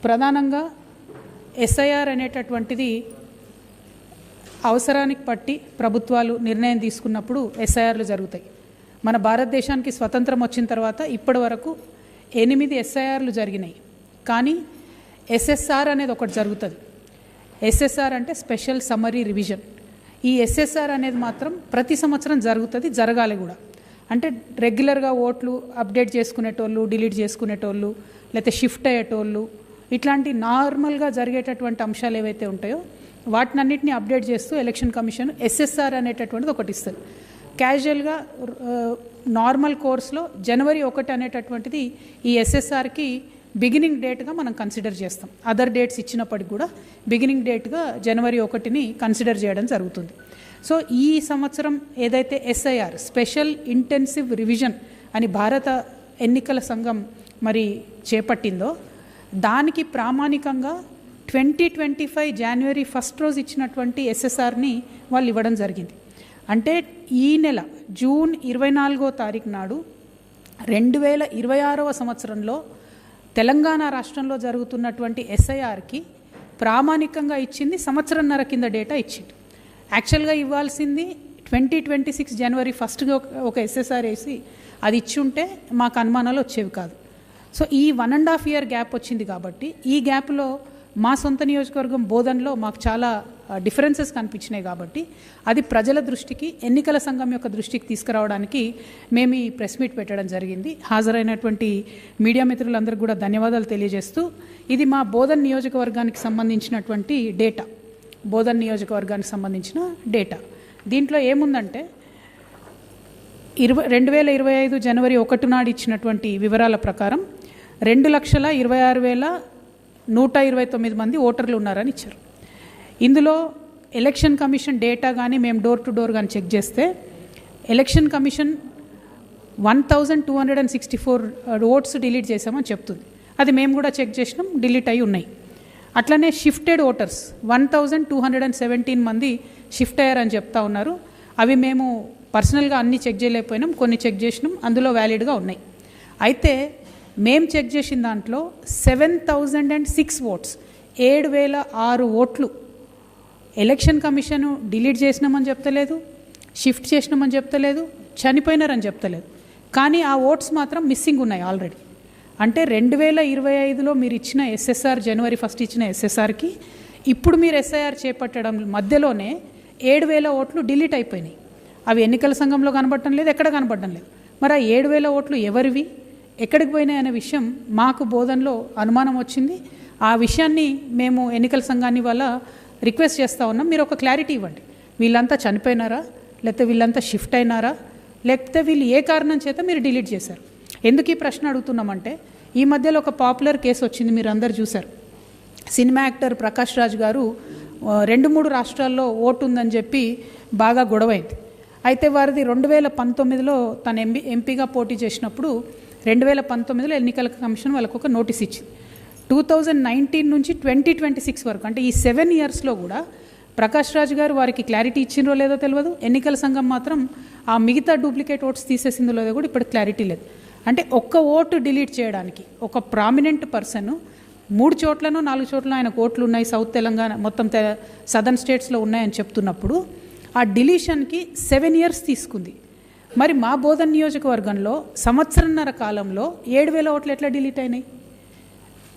ప్రధానంగా ఎస్ఐఆర్ అనేటటువంటిది అవసరానికి పట్టి ప్రభుత్వాలు నిర్ణయం తీసుకున్నప్పుడు ఎస్ఐఆర్లు జరుగుతాయి. మన భారతదేశానికి స్వతంత్రం వచ్చిన తర్వాత ఇప్పటి వరకు 8 ఎస్ఐఆర్లు జరిగినాయి. కానీ ఎస్ఎస్ఆర్ అనేది ఒకటి జరుగుతుంది. ఎస్ఎస్ఆర్ అంటే స్పెషల్ సమ్మరీ రివిజన్. ఈ ఎస్ఎస్ఆర్ అనేది మాత్రం ప్రతి సంవత్సరం జరుగుతుంది, జరగాలి కూడా. అంటే రెగ్యులర్గా ఓట్లు అప్డేట్ చేసుకునేటోళ్ళు, డిలీట్ చేసుకునేటోళ్ళు, లేకపోతే షిఫ్ట్ అయ్యేటోళ్ళు, ఇట్లాంటి నార్మల్గా జరిగేటటువంటి అంశాలు ఏవైతే ఉంటాయో వాటినన్నింటినీ అప్డేట్ చేస్తూ ఎలక్షన్ కమిషన్ ఎస్ఎస్ఆర్ అనేటటువంటిది ఒకటి ఇస్తుంది. క్యాజువల్గా నార్మల్ కోర్స్లో జనవరి 1 అనేటటువంటిది ఈ ఎస్ఎస్ఆర్కి బిగినింగ్ డేట్గా మనం కన్సిడర్ చేస్తాం. అదర్ డేట్స్ ఇచ్చినప్పటికి కూడా బిగినింగ్ డేట్గా జనవరి 1ని కన్సిడర్ చేయడం జరుగుతుంది. సో ఈ సంవత్సరం ఏదైతే ఎస్ఐఆర్ స్పెషల్ ఇంటెన్సివ్ రివిజన్ అని భారత ఎన్నికల సంఘం మరి చేపట్టిందో దానికి ప్రామాణికంగా 2025 జనవరి 1 రోజు ఇచ్చినటువంటి ఎస్ఎస్ఆర్ని వాళ్ళు ఇవ్వడం జరిగింది. అంటే ఈ నెల జూన్ 24వ తారీఖు నాడు 2026వ సంవత్సరంలో తెలంగాణ రాష్ట్రంలో జరుగుతున్నటువంటి ఎస్ఐఆర్కి ప్రామాణికంగా ఇచ్చింది సంవత్సరంన్నర కింద డేటా ఇచ్చింది. యాక్చువల్గా ఇవ్వాల్సింది 2026 జనవరి 1గా ఒక ఎస్ఎస్ఆర్ వేసి అది ఇచ్చి ఉంటే మాకు అనుమానాలు వచ్చేవి కాదు. సో ఈ 1.5 year గ్యాప్ వచ్చింది కాబట్టి ఈ గ్యాప్లో మా సొంత నియోజకవర్గం బోధన్లో మాకు చాలా డిఫరెన్సెస్ కనిపించినాయి. కాబట్టి అది ప్రజల దృష్టికి, ఎన్నికల సంఘం యొక్క దృష్టికి తీసుకురావడానికి మేము ఈ ప్రెస్ మీట్ పెట్టడం జరిగింది. హాజరైనటువంటి మీడియా మిత్రులందరికీ కూడా ధన్యవాదాలు తెలియజేస్తూ, ఇది మా బోధన్ నియోజకవర్గానికి సంబంధించినటువంటి డేటా. బోధన్ నియోజకవర్గానికి సంబంధించిన డేటా. దీంట్లో ఏముందంటే 2025 జనవరి 1 నాడు ఇచ్చినటువంటి వివరాల ప్రకారం 2,26,129 మంది ఓటర్లు ఉన్నారని ఇచ్చారు. ఇందులో ఎలక్షన్ కమిషన్ డేటా కానీ మేము డోర్ టు డోర్ కానీ చెక్ చేస్తే ఎలక్షన్ కమిషన్ 1,264 ఓట్స్ డిలీట్ చేసామని చెప్తుంది. అది మేము కూడా చెక్ చేసినాం, డిలీట్ అయి ఉన్నాయి. అట్లనే షిఫ్టెడ్ ఓటర్స్ 1,217 మంది షిఫ్ట్ అయ్యారని చెప్తా ఉన్నారు. అవి మేము పర్సనల్గా అన్నీ చెక్ చేయలేకపోయినాం, కొన్ని చెక్ చేసినాం, అందులో వ్యాలిడ్గా ఉన్నాయి. అయితే మేము చెక్ చేసిన దాంట్లో 7,006 ఓట్స్ 7,006 ఓట్లు ఎలక్షన్ కమిషన్ డిలీట్ చేసినామని చెప్తలేదు, షిఫ్ట్ చేసినామని చెప్తలేదు, చనిపోయినారని చెప్తలేదు. కానీ ఆ ఓట్స్ మాత్రం మిస్సింగ్ ఉన్నాయి ఆల్రెడీ. అంటే 2025లో మీరు ఇచ్చిన ఎస్ఎస్ఆర్ జనవరి 1 ఇచ్చిన ఎస్ఎస్ఆర్కి ఇప్పుడు మీరు ఎస్ఐఆర్ చేపట్టడం మధ్యలోనే 7,000 ఓట్లు డిలీట్ అయిపోయినాయి. అవి ఎన్నికల సంఘంలో కనబడటం లేదు, ఎక్కడ కనబడటం లేదు. మరి ఆ 7,000 ఓట్లు ఎవరివి, ఎక్కడికి పోయినాయి అనే విషయం మాకు బోధనలో అనుమానం వచ్చింది. ఆ విషయాన్ని మేము ఎన్నికల సంఘాన్ని వల్ల రిక్వెస్ట్ చేస్తూ ఉన్నాం, మీరు ఒక క్లారిటీ ఇవ్వండి. వీళ్ళంతా చనిపోయినారా, లేకపోతే వీళ్ళంతా షిఫ్ట్ అయినారా, లేకపోతే వీళ్ళు ఏ కారణం చేత మీరు డిలీట్ చేశారు? ఎందుకు ఈ ప్రశ్న అడుగుతున్నామంటే ఈ మధ్యలో ఒక పాపులర్ కేసు వచ్చింది, మీరు అందరు చూశారు. సినిమా యాక్టర్ ప్రకాష్ రాజ్ గారు 2-3 రాష్ట్రాల్లో ఓటు ఉందని చెప్పి బాగా గొడవైంది. అయితే వారిది 2019లో తన ఎంపీగా పోటీ చేసినప్పుడు 2019లో ఎన్నికల కమిషన్ వాళ్ళకు ఒక నోటీస్ ఇచ్చింది. 2019 నుంచి 2026 వరకు అంటే ఈ 7 yearsలో కూడా ప్రకాష్ రాజ్ గారు వారికి క్లారిటీ ఇచ్చిందో లేదో తెలియదు. ఎన్నికల సంఘం మాత్రం ఆ మిగతా డూప్లికేట్ ఓట్స్ తీసేసిందో లేదో కూడా ఇప్పుడు క్లారిటీ లేదు. అంటే ఒక్క ఓటు డిలీట్ చేయడానికి ఒక ప్రామినెంట్ పర్సన్ 3 చోట్లనో 4 చోట్ల ఆయనకు ఓట్లు ఉన్నాయి, సౌత్ తెలంగాణ మొత్తం సదర్న్ స్టేట్స్లో ఉన్నాయని చెప్తున్నప్పుడు ఆ డిలీషన్కి 7 years తీసుకుంది. మరి మా బోధన్ నియోజకవర్గంలో సంవత్సరన్నర కాలంలో 7,000 ఓట్లు ఎట్లా డిలీట్ అయినాయి?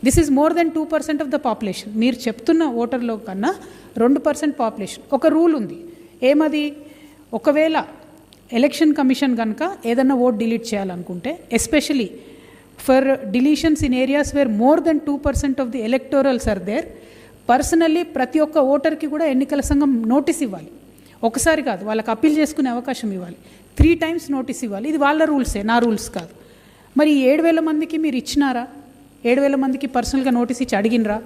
This is more than 2% of the population. మీరు చెప్తున్న ఓటర్లో కన్నా 2% పాపులేషన్. ఒక రూల్ ఉంది, ఏమది? ఒకవేళ ఎలక్షన్ కమిషన్ కనుక ఏదన్నా ఓట్ డిలీట్ చేయాలనుకుంటే, especially for deletions in areas where more than 2% of the electorals are there, personally ప్రతి ఒక్క ఓటర్కి కూడా ఎన్నికల సంఘం నోటీస్ ఇవ్వాలి. ఒకసారి కాదు, వాళ్ళకి అప్పీల్ చేసుకునే అవకాశం ఇవ్వాలి. 3 times నోటీస్ ఇవ్వాలి. ఇది వాళ్ళ రూల్సే, నా రూల్స్ కాదు. మరి 7,000 మందికి మీరు ఇచ్చినారా? 7,000 మందికి పర్సనల్గా నోటీస్ ఇచ్చి అడిగినరా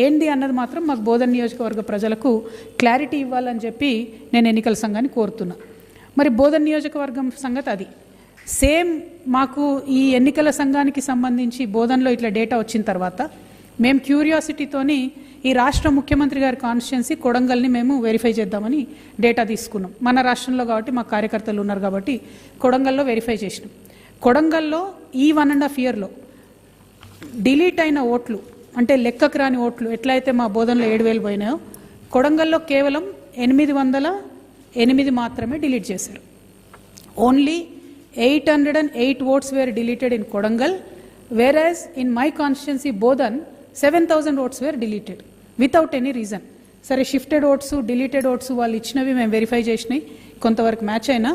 ఏంటి అన్నది మాత్రం మాకు బోధన్ నియోజకవర్గ ప్రజలకు క్లారిటీ ఇవ్వాలని చెప్పి నేను ఎన్నికల సంఘాన్ని కోరుతున్నా. మరి బోధన్ నియోజకవర్గం సంగతి అది సేమ్. మాకు ఈ ఎన్నికల సంఘానికి సంబంధించి బోధన్లో ఇట్లా డేటా వచ్చిన తర్వాత మేము క్యూరియాసిటీతోని ఈ రాష్ట్ర ముఖ్యమంత్రి గారి కాన్స్టిట్యున్సీ కొడంగల్ని మేము వెరిఫై చేద్దామని డేటా తీసుకున్నాం. మన రాష్ట్రంలో కాబట్టి మా కార్యకర్తలు ఉన్నారు కాబట్టి కొడంగల్లో వెరిఫై చేసినాం. కొడంగల్లో ఈ 1.5 yearలో డిలీట్ అయిన ఓట్లు అంటే లెక్కకు రాని ఓట్లు ఎట్లయితే మా బోధనలో 7,000 పోయినాయో కొడంగల్లో కేవలం 808 మాత్రమే డిలీట్ చేశారు. Only 808 votes were deleted in Kodangal, whereas in my constituency Bodhan 7,000 votes were deleted without any reason. సరే షిఫ్టెడ్ ఓట్స్ డిలీటెడ్ ఓట్స్ వాళ్ళు ఇచ్చినవి మేము వెరిఫై చేసినాయి, కొంతవరకు మ్యాచ్ అయినా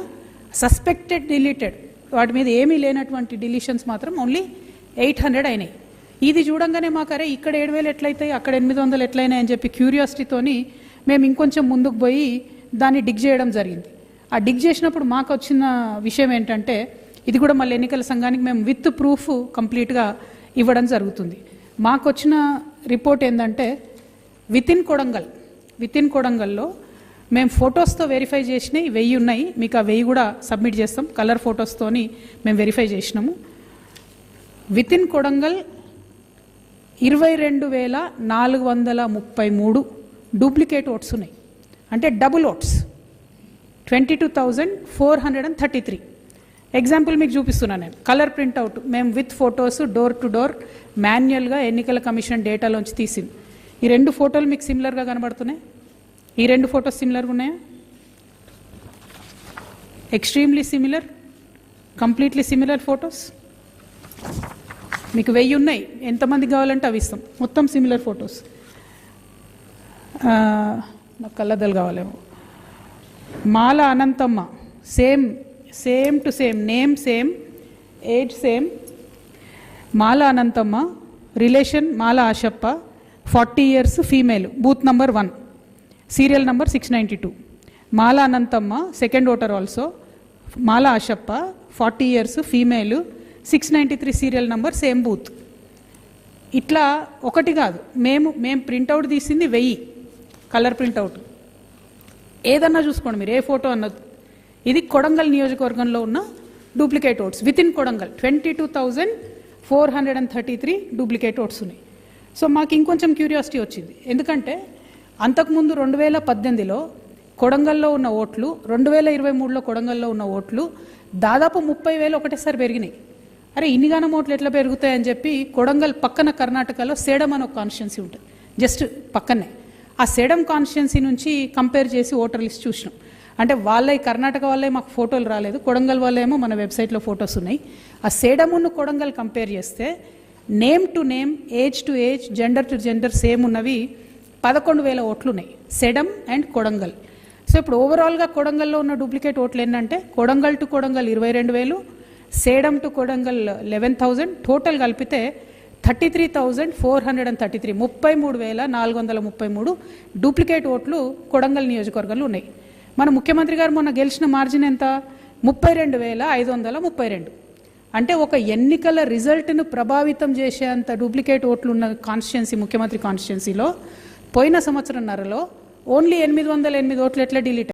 సస్పెక్టెడ్ డిలీటెడ్ వాటి మీద ఏమీ లేనటువంటి డిలీషన్స్ మాత్రం ఓన్లీ 800 అయినాయి. ఇది చూడంగానే మాకు అరే ఇక్కడ 7,000 ఎట్లయితాయి అక్కడ 800 ఎట్లయినాయి అని చెప్పి క్యూరియాసిటీతోని మేము ఇంకొంచెం ముందుకు పోయి దాన్ని డిగ్ చేయడం జరిగింది. ఆ డిగ్ చేసినప్పుడు మాకు వచ్చిన విషయం ఏంటంటే ఇది కూడా మళ్ళీ ఎన్నికల సంఘానికి మేము విత్ ప్రూఫ్ కంప్లీట్గా ఇవ్వడం జరుగుతుంది. మాకు వచ్చిన రిపోర్ట్ ఏంటంటే విత్ ఇన్ కొడంగల్లో మేము ఫొటోస్తో వెరిఫై చేసినవి 1000 ఉన్నాయి. మీకు ఆ 1000 కూడా సబ్మిట్ చేస్తాం. కలర్ ఫొటోస్తోని మేము వెరిఫై చేసినాము. With in Kodangal 22,433 duplicate oats ఉన్నాయి, అంటే డబుల్ ఓట్స్ 22,433. ఎగ్జాంపుల్ మీకు చూపిస్తున్నాను నేను. కలర్ ప్రింట్అవుట్ మేము with photos door to door మాన్యువల్గా ఎన్నికల కమిషన్ డేటాలోంచి తీసింది. ఈ 2 ఫోటోలు మీకు సిమిలర్గా కనబడుతున్నాయి. ఈ 2 ఫొటోస్ సిమిలర్గా ఉన్నాయా? Extremely similar, completely similar photos. మీకు 1000 ఉన్నాయి, ఎంతమంది కావాలంటే అవి ఇస్తాం. మొత్తం సిమిలర్ ఫొటోస్. నాకు కళ్ళద్దలు కావాలేమో. Mala Anantamma same to same, name same, age same. Mala Anantamma relation Mala Ashappa, 40 years, female, booth number 1, serial number 692. Mala Anantamma second voter also. Mala Ashappa 40 years, female, 693 serial number, same booth. ఇట్లా ఒకటి కాదు, మేము ప్రింట్అవుట్ తీసింది 1000 కలర్ ప్రింట్అవుట్. ఏదన్నా చూసుకోండి మీరు, ఏ ఫోటో అన్నది. ఇది కొడంగల్ నియోజకవర్గంలో ఉన్న duplicate oats with in Kodangal 22,433 duplicate oats ఉన్నాయి. సో మాకు ఇంకొంచెం క్యూరియాసిటీ వచ్చింది, ఎందుకంటే అంతకుముందు 2018లో కొడంగల్లో ఉన్న ఓట్లు, 2023లో కొడంగల్లో ఉన్న ఓట్లు దాదాపు 30,000 ఒకటేసారి పెరిగినాయి. అరే ఇన్నిగానం ఓట్లు ఎట్లా పెరుగుతాయని చెప్పి కొడంగల్ పక్కన కర్ణాటకలో సేడం అని ఒక కాన్స్టిట్యున్సీ ఉంటుంది, జస్ట్ పక్కనే. ఆ సేడం కాన్స్టిట్యున్సీ నుంచి కంపేర్ చేసి ఓటర్ లిస్ట్ చూసినాం. అంటే వాళ్ళే కర్ణాటక వాళ్ళే మాకు ఫోటోలు రాలేదు, కొడంగల్ వాళ్ళేమో మన వెబ్సైట్లో ఫొటోస్ ఉన్నాయి. ఆ సేడమును కొడంగల్ కంపేర్ చేస్తే name to name, age to age, gender to gender same ఉన్నవి 11,000 ఓట్లు ఉన్నాయి, సెడం అండ్ కొడంగల్. సో ఇప్పుడు ఓవరాల్గా కొడంగల్లో ఉన్న డూప్లికేట్ ఓట్లు ఏంటంటే Kodangal to Kodangal 22,000, Sedam to Kodangal 11,000, total కలిపితే 33,433, 33,433 డూప్లికేట్ ఓట్లు కొడంగల్ నియోజకవర్గంలో ఉన్నాయి. మన ముఖ్యమంత్రి గారు మొన్న గెలిచిన మార్జిన్ ఎంత? 32,532. అంటే ఒక ఎన్నికల రిజల్ట్ను ప్రభావితం చేసేంత డూప్లికేట్ ఓట్లు ఉన్న కాన్స్టిట్యున్సీ ముఖ్యమంత్రి కాన్స్టిట్యున్సీలో పోయిన సంవత్సరంన్నరలో ఓన్లీ 808 ఓట్లు ఎట్లా డిలీట్